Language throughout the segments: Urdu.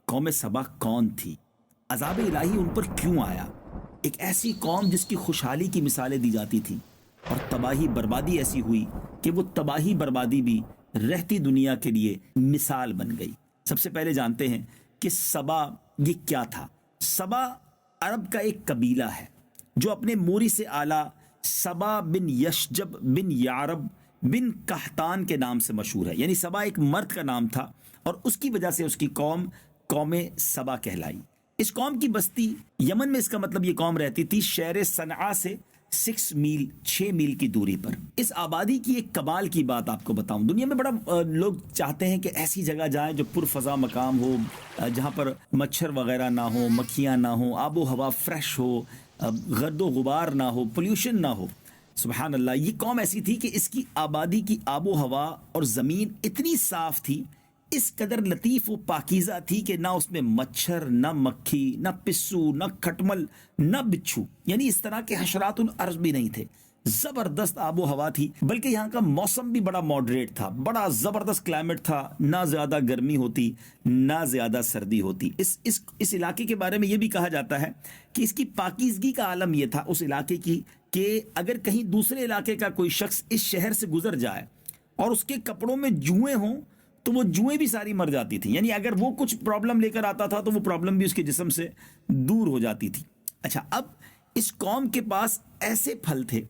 قوم سبا کون تھی؟ عذاب الہی ان پر کیوں آیا؟ ایک ایسی قوم جس کی خوشحالی کی مثالیں دی جاتی تھیں اور تباہی بربادی ایسی ہوئی کہ وہ تباہی بربادی بھی رہتی دنیا کے لیے مثال بن گئی۔ سب سے پہلے جانتے ہیں کہ سبا یہ کیا تھا۔ سبا عرب کا ایک قبیلہ ہے جو اپنے موری سے اعلیٰ سبا بن یشجب بن یعرب بن قحطان کے نام سے مشہور ہے۔ یعنی سبا ایک مرد کا نام تھا اور اس کی وجہ سے اس کی قوم سبا کہلائی۔ اس قوم کی بستی یمن میں، اس کا مطلب یہ قوم رہتی تھی شہر صنعاء سے 6 میل کی دوری پر۔ اس آبادی کی ایک کمال کی بات آپ کو بتاؤں، دنیا میں بڑا لوگ چاہتے ہیں کہ ایسی جگہ جائیں جو پرفضا مقام ہو، جہاں پر مچھر وغیرہ نہ ہو، مکھیاں نہ ہو، آب و ہوا فریش ہو، گرد و غبار نہ ہو، پولیوشن نہ ہو۔ سبحان اللہ، یہ قوم ایسی تھی کہ اس کی آبادی کی آب و ہوا اور زمین اتنی صاف تھی، اس قدر لطیف و پاکیزہ تھی کہ نہ اس میں مچھر، نہ مکھی، نہ پسو، نہ کھٹمل، نہ بچھو، یعنی اس طرح کے حشرات الارض بھی نہیں تھے۔ زبردست آب و ہوا تھی، بلکہ یہاں کا موسم بھی بڑا ماڈریٹ تھا، بڑا زبردست کلائمیٹ تھا، نہ زیادہ گرمی ہوتی نہ زیادہ سردی ہوتی۔ اس علاقے کے بارے میں یہ بھی کہا جاتا ہے کہ اس کی پاکیزگی کا عالم یہ تھا اس علاقے کی کہ اگر کہیں دوسرے علاقے کا کوئی شخص اس شہر سے گزر جائے اور اس کے کپڑوں میں جوئیں ہوں تو وہ جوئیں بھی ساری مر جاتی تھیں، یعنی اگر وہ کچھ پرابلم لے کر آتا تھا تو وہ پرابلم بھی اس کے جسم سے دور ہو جاتی تھی۔ اچھا، اب اس قوم کے پاس ایسے پھل تھے،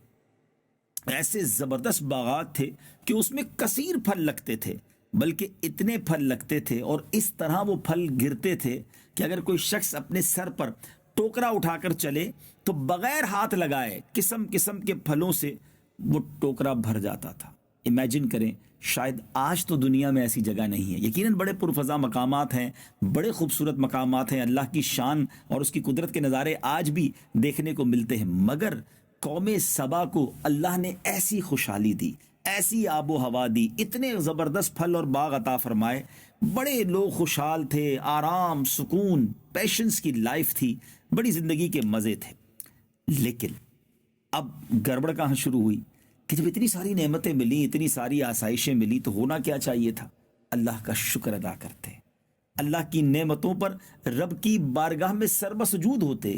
ایسے زبردست باغات تھے کہ اس میں کثیر پھل لگتے تھے، بلکہ اتنے پھل لگتے تھے اور اس طرح وہ پھل گرتے تھے کہ اگر کوئی شخص اپنے سر پر ٹوکرا اٹھا کر چلے تو بغیر ہاتھ لگائے قسم قسم کے پھلوں سے وہ ٹوکرا بھر جاتا تھا۔ امیجن کریں، شاید آج تو دنیا میں ایسی جگہ نہیں ہے۔ یقیناً بڑے پرفضا مقامات ہیں، بڑے خوبصورت مقامات ہیں، اللہ کی شان اور اس کی قدرت کے نظارے آج بھی دیکھنے کو ملتے ہیں، مگر قوم سبا کو اللہ نے ایسی خوشحالی دی، ایسی آب و ہوا دی، اتنے زبردست پھل اور باغ عطا فرمائے، بڑے لوگ خوشحال تھے، آرام، سکون، پیشنس کی لائف تھی، بڑی زندگی کے مزے تھے۔ لیکن اب گڑبڑ کہاں شروع ہوئی کہ جب اتنی ساری نعمتیں ملی، اتنی ساری آسائشیں ملی، تو ہونا کیا چاہیے تھا؟ اللہ کا شکر ادا کرتے، اللہ کی نعمتوں پر رب کی بارگاہ میں سربہ سجود ہوتے،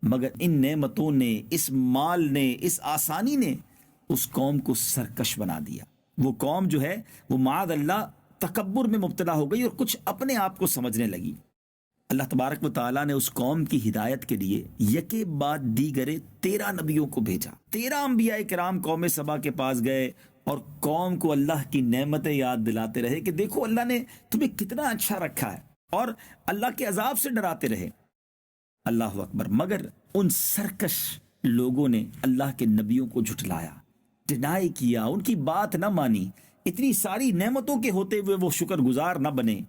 مگر ان نعمتوں نے، اس مال نے، اس آسانی نے اس قوم کو سرکش بنا دیا۔ وہ قوم جو ہے وہ معاذ اللہ تکبر میں مبتلا ہو گئی اور کچھ اپنے آپ کو سمجھنے لگی۔ اللہ تبارک و تعالیٰ نے اس قوم کی ہدایت کے لیے یکے بعد دیگرے 13 نبیوں کو بھیجا۔ 13 انبیاء کرام قوم سبا کے پاس گئے اور قوم کو اللہ کی نعمتیں یاد دلاتے رہے کہ دیکھو اللہ نے تمہیں کتنا اچھا رکھا ہے، اور اللہ کے عذاب سے ڈراتے رہے۔ اللہ اکبر، مگر ان سرکش لوگوں نے اللہ کے نبیوں کو جھٹلایا، ڈینائی کیا، ان کی بات نہ مانی، اتنی ساری نعمتوں کے ہوتے ہوئے وہ شکر گزار نہ بنے۔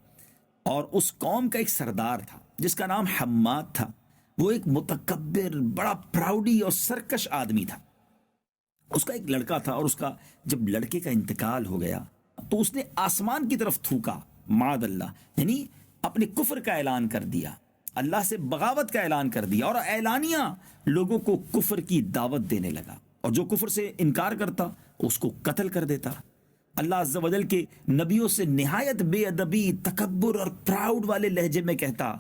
اور اس قوم کا ایک سردار تھا جس کا نام حماد تھا، وہ ایک متکبر، بڑا پراؤڈی اور سرکش آدمی تھا۔ اس کا ایک لڑکا تھا اور اس کا جب لڑکے کا انتقال ہو گیا تو اس نے آسمان کی طرف تھوکا، معاذ اللہ، یعنی اپنے کفر کا اعلان کر دیا، اللہ سے بغاوت کا اعلان کر دیا، اور اعلانیہ لوگوں کو کفر کی دعوت دینے لگا، اور جو کفر سے انکار کرتا اس کو قتل کر دیتا۔ اللہ عز و جل کے نبیوں سے نہایت بے ادبی، تکبر اور پراؤڈ والے لہجے میں کہتا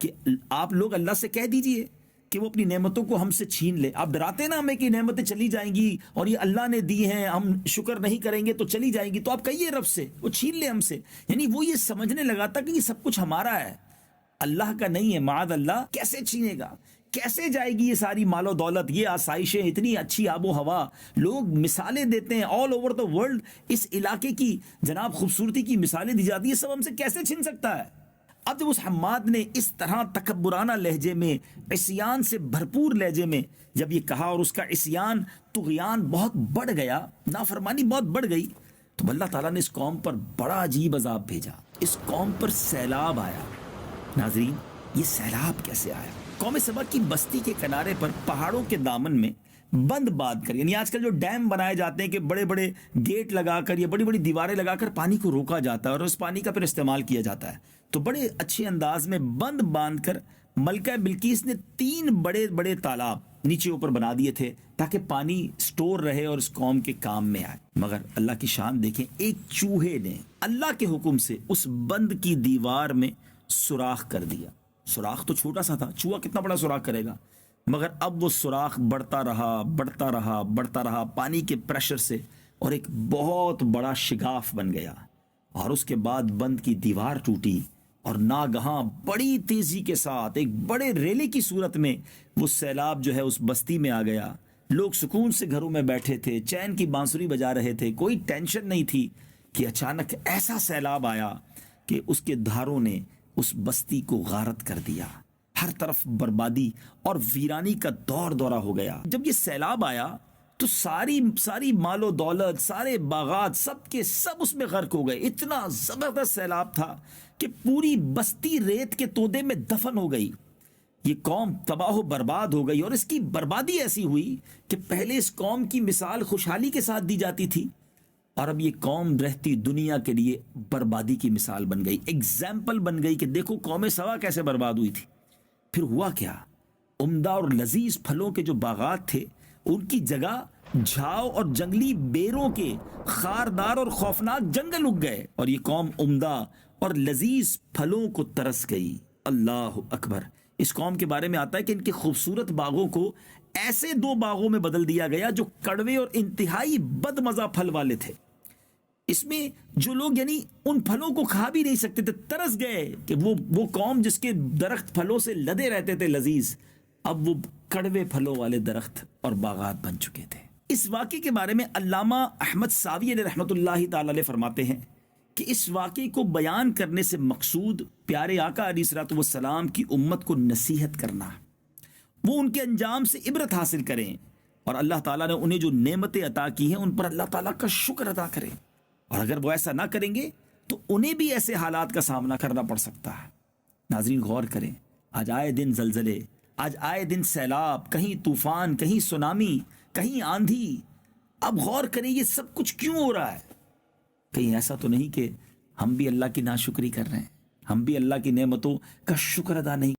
کہ آپ لوگ اللہ سے کہہ دیجئے کہ وہ اپنی نعمتوں کو ہم سے چھین لے۔ آپ ڈراتے نا ہمیں کہ نعمتیں چلی جائیں گی اور یہ اللہ نے دی ہیں، ہم شکر نہیں کریں گے تو چلی جائیں گی، تو آپ کہیے رب سے وہ چھین لے ہم سے۔ یعنی وہ یہ سمجھنے لگا تھا کہ یہ سب کچھ ہمارا ہے، اللہ کا نہیں ہے۔ معاذ اللہ، کیسے چھینے گا، کیسے جائے گی یہ ساری مال و دولت، یہ آسائشیں، اتنی اچھی آب و ہوا؟ لوگ مثالیں دیتے ہیں آل اوور دا ورلڈ، اس علاقے کی جناب خوبصورتی کی مثالیں دی جاتی ہیں، سب ہم سے کیسے چھن سکتا ہے؟ اب جب اس حماد نے اس طرح تکبرانہ لہجے میں، عصیان سے بھرپور لہجے میں جب یہ کہا، اور اس کا عصیان، طغیان بہت بڑھ گیا، نافرمانی بہت بڑھ گئی، تو اللہ تعالیٰ نے اس قوم پر بڑا عجیب عذاب بھیجا۔ اس قوم پر سیلاب آیا۔ ناظرین، یہ سیلاب کیسے آیا؟ قوم سبا کی بستی کے کنارے پر پہاڑوں کے دامن میں بند باندھ کر، یعنی آج کل جو ڈیم بنائے جاتے ہیں کہ بڑے بڑے گیٹ لگا کر یا بڑی بڑی دیواریں لگا کر پانی کو روکا جاتا ہے اور اس پانی کا پھر استعمال کیا جاتا ہے، تو بڑے اچھے انداز میں بند باندھ کر ملکہ بلقیس نے 3 بڑے بڑے تالاب نیچے اوپر بنا دیے تھے تاکہ پانی سٹور رہے اور اس قوم کے کام میں آئے۔ مگر اللہ کی شان دیکھیں، ایک چوہے نے اللہ کے حکم سے اس بند کی دیوار میں سوراخ کر دیا. سوراخ تو چھوٹا سا تھا، چوہا کتنا بڑا سوراخ کرے گا، مگر اب وہ سوراخ بڑھتا رہا بڑھتا رہا بڑھتا رہا پانی کے پریشر سے، اور ایک بہت بڑا شگاف بن گیا. اور اس کے بعد بند کی دیوار ٹوٹی، اور ناگہاں بڑی تیزی کے ساتھ ایک بڑے ریلے کی صورت میں وہ سیلاب جو ہے اس بستی میں آ گیا. لوگ سکون سے گھروں میں بیٹھے تھے، چین کی بانسری بجا رہے تھے، کوئی ٹینشن نہیں تھی کہ اچانک ایسا سیلاب آیا کہ اس کے دھاروں نے اس بستی کو غارت کر دیا. ہر طرف بربادی اور ویرانی کا دور دورہ ہو گیا. جب یہ سیلاب آیا تو ساری مال و دولت، سارے باغات، سب کے سب اس میں غرق ہو گئے. اتنا زبردست سیلاب تھا کہ پوری بستی ریت کے تودے میں دفن ہو گئی. یہ قوم تباہ و برباد ہو گئی، اور اس کی بربادی ایسی ہوئی کہ پہلے اس قوم کی مثال خوشحالی کے ساتھ دی جاتی تھی، اور اب یہ قوم رہتی دنیا کے لیے بربادی کی مثال بن گئی، ایگزامپل بن گئی کہ دیکھو قوم سوا کیسے برباد ہوئی تھی. پھر ہوا کیا؟ عمدہ اور لذیذ پھلوں کے جو باغات تھے ان کی جگہ جھاؤ اور جنگلی بیروں کے خاردار اور خوفناک جنگل اگ گئے، اور یہ قوم عمدہ اور لذیذ پھلوں کو ترس گئی. اللہ اکبر. اس قوم کے بارے میں آتا ہے کہ ان کے خوبصورت باغوں کو ایسے 2 باغوں میں بدل دیا گیا جو کڑوے اور انتہائی بد مزہ پھل والے تھے. اس میں جو لوگ یعنی ان پھلوں کو کھا بھی نہیں سکتے تھے، ترس گئے کہ وہ قوم جس کے درخت پھلوں سے لدے رہتے تھے لذیذ، اب وہ کڑوے پھلوں والے درخت اور باغات بن چکے تھے. اس واقعے کے بارے میں علامہ احمد ساوی علیہ رحمۃ اللہ تعالی علیہ فرماتے ہیں کہ اس واقعے کو بیان کرنے سے مقصود پیارے آقا علیہ الصلوۃ والسلام کی امت کو نصیحت کرنا، وہ ان کے انجام سے عبرت حاصل کریں، اور اللہ تعالیٰ نے انہیں جو نعمتیں عطا کی ہیں ان پر اللہ تعالیٰ کا شکر ادا کریں. اور اگر وہ ایسا نہ کریں گے تو انہیں بھی ایسے حالات کا سامنا کرنا پڑ سکتا ہے. ناظرین غور کریں، آج آئے دن زلزلے، آج آئے دن سیلاب، کہیں طوفان، کہیں سونامی، کہیں آندھی. اب غور کریں یہ سب کچھ کیوں ہو رہا ہے؟ کہیں ایسا تو نہیں کہ ہم بھی اللہ کی ناشکری کر رہے ہیں، ہم بھی اللہ کی نعمتوں کا شکر ادا نہیں